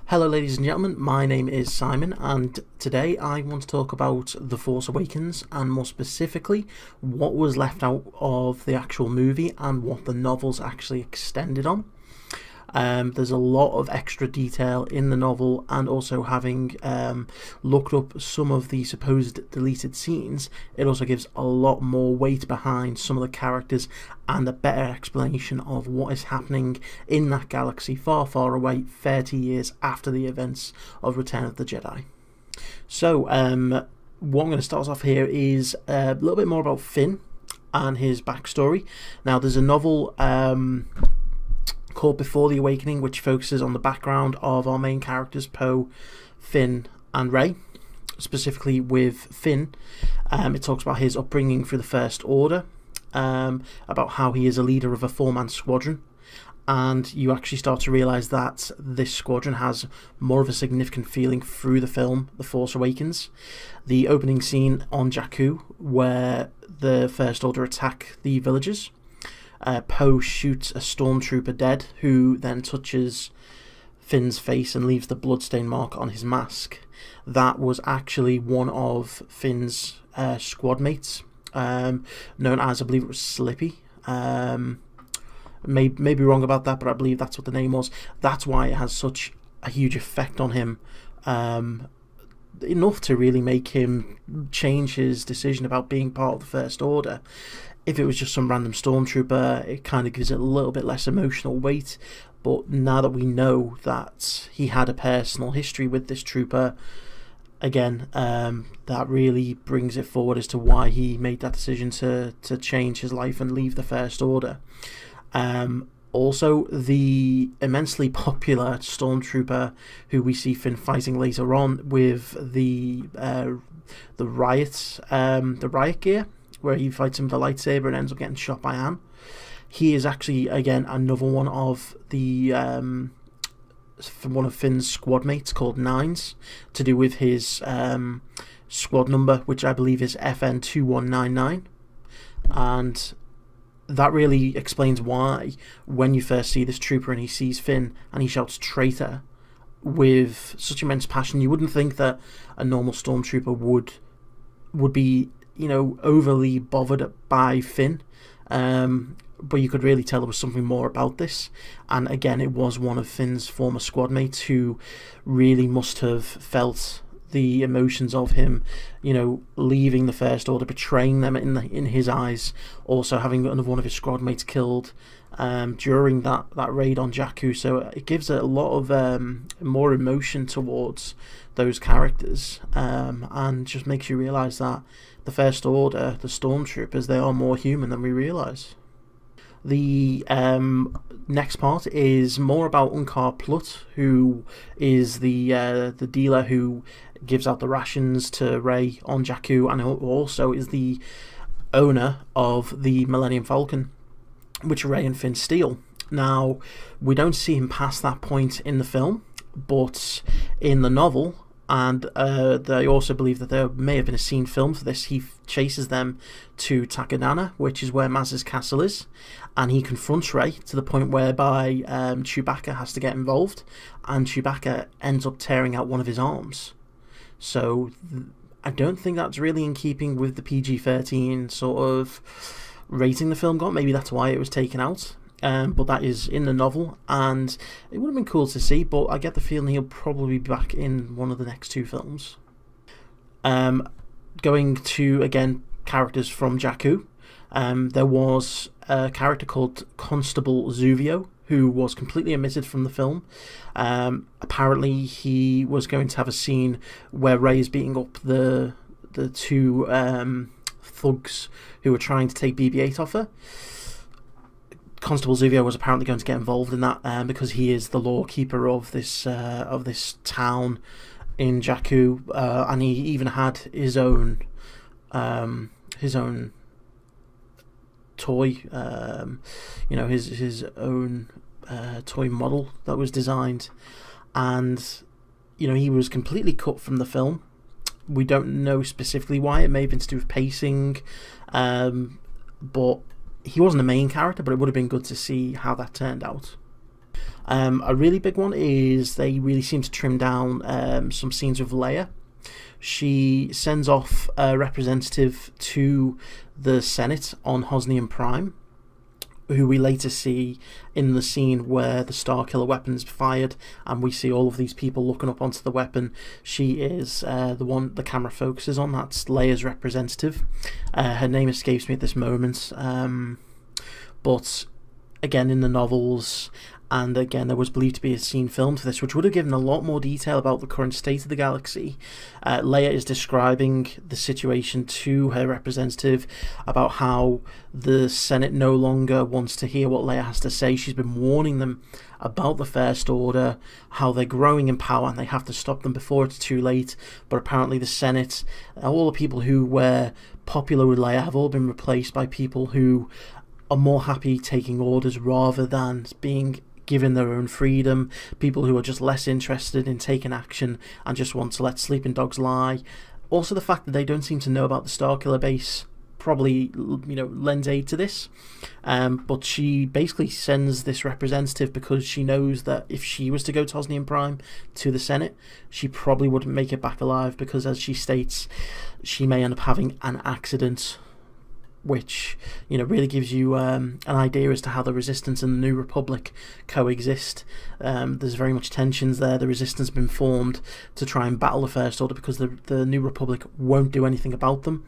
Hello ladies and gentlemen, my name is Simon and today I want to talk about The Force Awakens and more specifically what was left out of the actual movie and what the novels actually extended on. There's a lot of extra detail in the novel, and also having looked up some of the supposed deleted scenes, it also gives a lot more weight behind some of the characters and a better explanation of what is happening in that galaxy far, far away 30 years after the events of Return of the Jedi. So what I'm going to start off here is a little bit more about Finn and his backstory. Now there's a novel called Before the Awakening, which focuses on the background of our main characters, Poe, Finn and Rey. Specifically with Finn, it talks about his upbringing through the First Order, about how he is a leader of a four-man squadron, and you actually start to realise that this squadron has more of a significant feeling through the film The Force Awakens. The opening scene on Jakku, where the First Order attack the villagers, Poe shoots a stormtrooper dead, who then touches Finn's face and leaves the bloodstain mark on his mask. That was actually one of Finn's squad mates, known as, I believe it was Slippy. May be wrong about that, but I believe that's what the name was. That's why it has such a huge effect on him, enough to really make him change his decision about being part of the First Order. If it was just some random stormtrooper, it kind of gives it a little bit less emotional weight. But now that we know that he had a personal history with this trooper, again, that really brings it forward as to why he made that decision to change his life and leave the First Order. Also, the immensely popular stormtrooper who we see Finn fighting later on with the riot gear, where he fights him with a lightsaber and ends up getting shot by Han. He is actually, again, another one of the from one of Finn's squad mates called Nines, to do with his squad number, which I believe is FN2199, and that really explains why when you first see this trooper and he sees Finn and he shouts "traitor" with such immense passion, you wouldn't think that a normal stormtrooper would be, you know, overly bothered by Finn, but you could really tell there was something more about this. And again, it was one of Finn's former squad mates who really must have felt the emotions of him, you know, leaving the First Order, betraying them in his eyes, also having another one of his squad mates killed during that raid on Jakku. So it gives a lot of more emotion towards those characters, and just makes you realise that the First Order, the stormtroopers, they are more human than we realise. The next part is more about Unkar Plutt, who is the dealer who gives out the rations to Rey on Jakku, and who also is the owner of the Millennium Falcon, which Rey and Finn steal. Now, we don't see him past that point in the film, but in the novel, and they also believe that there may have been a scene filmed for this, he chases them to Takodana, which is where Maz's castle is, and he confronts Rey to the point whereby Chewbacca has to get involved, and Chewbacca ends up tearing out one of his arms. So I don't think that's really in keeping with the PG-13 sort of rating the film got. Maybe that's why it was taken out. But that is in the novel, and it would have been cool to see, but I get the feeling he'll probably be back in one of the next two films. Going to, again, characters from Jakku, there was a character called Constable Zuvio, who was completely omitted from the film. Apparently he was going to have a scene where Rey is beating up the two thugs who were trying to take BB-8 off her. Constable Zuvio was apparently going to get involved in that, because he is the lawkeeper of this town in Jakku, and he even had his own toy, you know, his own toy model that was designed, and you know, he was completely cut from the film. We don't know specifically why. It may have been to do with pacing, but he wasn't the main character, but it would have been good to see how that turned out. A really big one is they really seem to trim down some scenes with Leia. She sends off a representative to the Senate on Hosnian Prime, who we later see in the scene where the Starkiller weapon's fired, and we see all of these people looking up onto the weapon. She is the one the camera focuses on. That's Leia's representative. Her name escapes me at this moment, but again, in the novels, and again, there was believed to be a scene filmed for this, which would have given a lot more detail about the current state of the galaxy. Leia is describing the situation to her representative about how the Senate no longer wants to hear what Leia has to say. She's been warning them about the First Order, how they're growing in power and they have to stop them before it's too late. But apparently the Senate, all the people who were popular with Leia have all been replaced by people who are more happy taking orders rather than being given their own freedom, people who are just less interested in taking action and just want to let sleeping dogs lie. Also, the fact that they don't seem to know about the Starkiller base probably, lends aid to this. But she basically sends this representative because she knows that if she was to go to Hosnian Prime to the Senate, she probably wouldn't make it back alive, because as she states, she may end up having an accident, which really gives you an idea as to how the Resistance and the New Republic coexist. There's very much tensions there. The Resistance has been formed to try and battle the First Order because the New Republic won't do anything about them,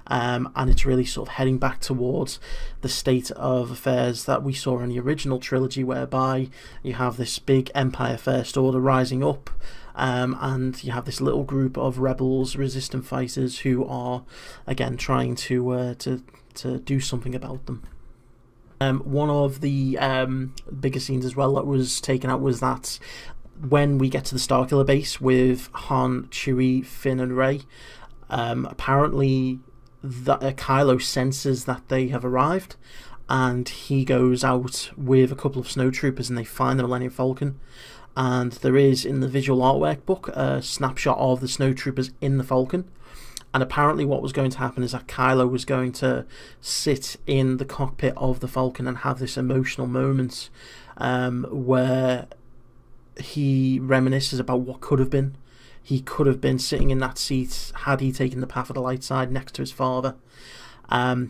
and it's really sort of heading back towards the state of affairs that we saw in the original trilogy, whereby you have this big Empire First Order rising up, and you have this little group of rebels, resistant fighters, who are again trying to do something about them. One of the bigger scenes as well that was taken out was that when we get to the Starkiller base with Han, Chewie, Finn and Rey, apparently Kylo senses that they have arrived, and he goes out with a couple of snowtroopers and they find the Millennium Falcon. And there is, in the visual artwork book, a snapshot of the snowtroopers in the Falcon. And apparently what was going to happen is that Kylo was going to sit in the cockpit of the Falcon and have this emotional moment where he reminisces about what could have been. He could have been sitting in that seat had he taken the path of the light side next to his father. I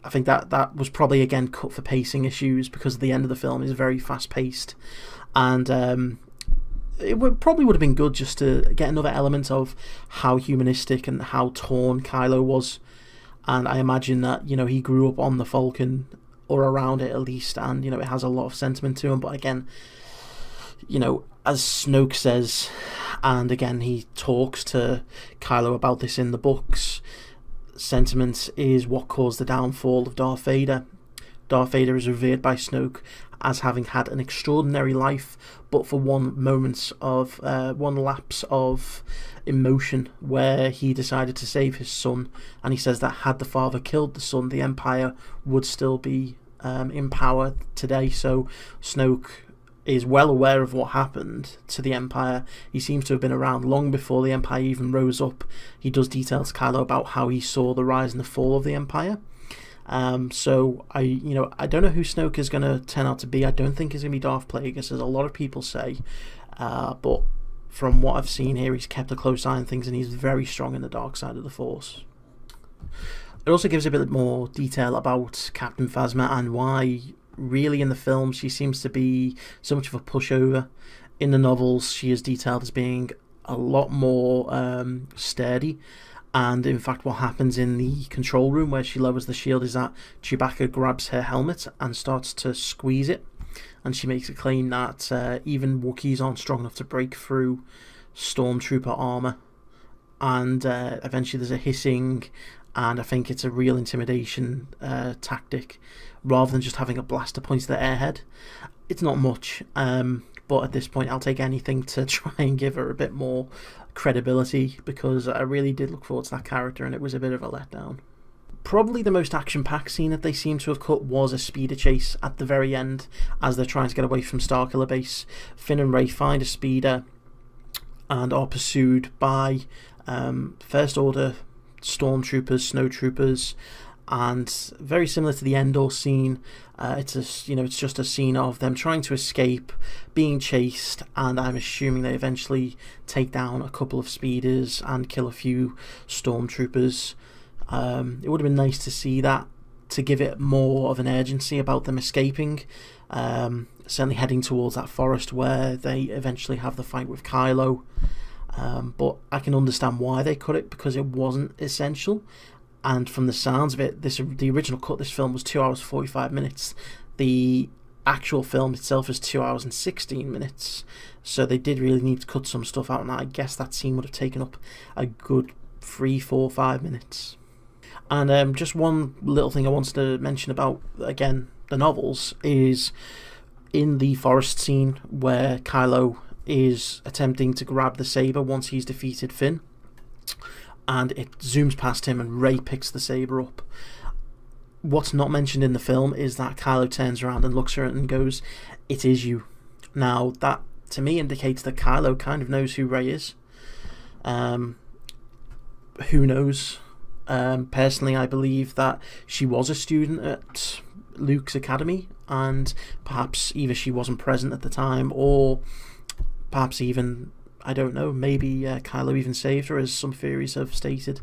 think that was probably, again, cut for pacing issues, because the end of the film is very fast-paced. And probably would have been good just to get another element of how humanistic and how torn Kylo was. And I imagine that, he grew up on the Falcon, or around it at least, and, it has a lot of sentiment to him. But again, as Snoke says, and again, he talks to Kylo about this in the books, sentiment is what caused the downfall of Darth Vader. Darth Vader is revered by Snoke as having had an extraordinary life, but for one lapse of emotion where he decided to save his son, and he says that had the father killed the son, the Empire would still be in power today. So Snoke is well aware of what happened to the Empire. He seems to have been around long before the Empire even rose up. He does detail to Kylo about how he saw the rise and the fall of the Empire. So I don't know who Snoke is going to turn out to be. I don't think he's going to be Darth Plagueis, as a lot of people say. But from what I've seen here, he's kept a close eye on things, and he's very strong in the dark side of the Force. It also gives a bit more detail about Captain Phasma and why, really, in the film, she seems to be so much of a pushover. In the novels, she is detailed as being a lot more sturdy. And in fact, what happens in the control room where she lowers the shield is that Chewbacca grabs her helmet and starts to squeeze it. And she makes a claim that even Wookiees aren't strong enough to break through Stormtrooper armor. And eventually there's a hissing, and I think it's a real intimidation tactic, rather than just having a blaster point to the airhead. It's not much, but at this point I'll take anything to try and give her a bit more credibility, because I really did look forward to that character, and it was a bit of a letdown. Probably the most action-packed scene that they seem to have cut was a speeder chase at the very end as they're trying to get away from Starkiller Base. Finn and Rey find a speeder and are pursued by First Order stormtroopers, snowtroopers, and very similar to the Endor scene. It's just a scene of them trying to escape, being chased, and I'm assuming they eventually take down a couple of speeders and kill a few stormtroopers. It would have been nice to see that, to give it more of an urgency about them escaping. Certainly heading towards that forest where they eventually have the fight with Kylo. But I can understand why they cut it, because it wasn't essential. And from the sounds of it, the original cut, this film was 2 hours 45 minutes. The actual film itself is 2 hours and 16 minutes. So they did really need to cut some stuff out, and I guess that scene would have taken up a good 3, 4, 5 minutes. And just one little thing I wanted to mention about, again, the novels, is in the forest scene where Kylo is attempting to grab the saber once he's defeated Finn, and it zooms past him and Rey picks the saber up. What's not mentioned in the film is that Kylo turns around and looks at it and goes, "It is you." Now that to me indicates that Kylo kind of knows who Rey is. Who knows? Personally, I believe that she was a student at Luke's academy, and perhaps either she wasn't present at the time, or perhaps even, I don't know, maybe Kylo even saved her, as some theories have stated.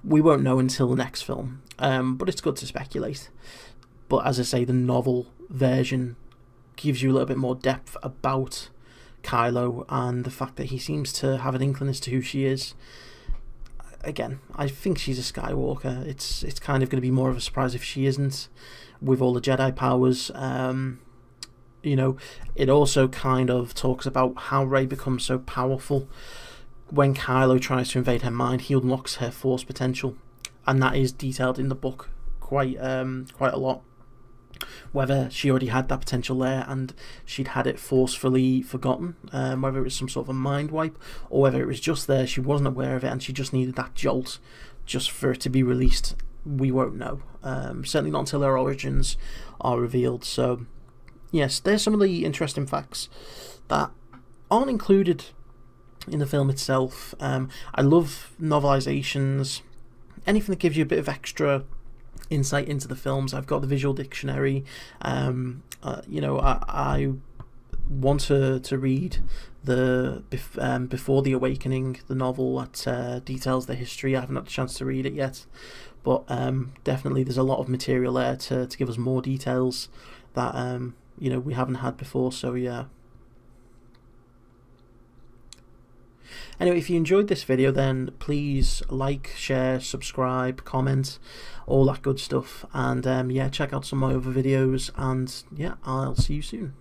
We won't know until the next film, but it's good to speculate. But as I say, the novel version gives you a little bit more depth about Kylo and the fact that he seems to have an inkling as to who she is. Again, I think she's a Skywalker. It's kind of going to be more of a surprise if she isn't, with all the Jedi powers. It also kind of talks about how Rey becomes so powerful. When Kylo tries to invade her mind, he unlocks her Force potential, and that is detailed in the book quite a lot. Whether she already had that potential there and she'd had it forcefully forgotten, whether it was some sort of a mind wipe, or whether it was just there, she wasn't aware of it and she just needed that jolt just for it to be released, we won't know. Certainly not until her origins are revealed. So yes, there's some of the interesting facts that aren't included in the film itself. I love novelizations, anything that gives you a bit of extra insight into the films. I've got the visual dictionary. I want to read the Before the Awakening, the novel that details the history. I haven't had a chance to read it yet, but definitely there's a lot of material there to give us more details that we haven't had before. So yeah. Anyway, if you enjoyed this video, then please like, share, subscribe, comment, all that good stuff. And yeah, check out some of my other videos, and yeah, I'll see you soon.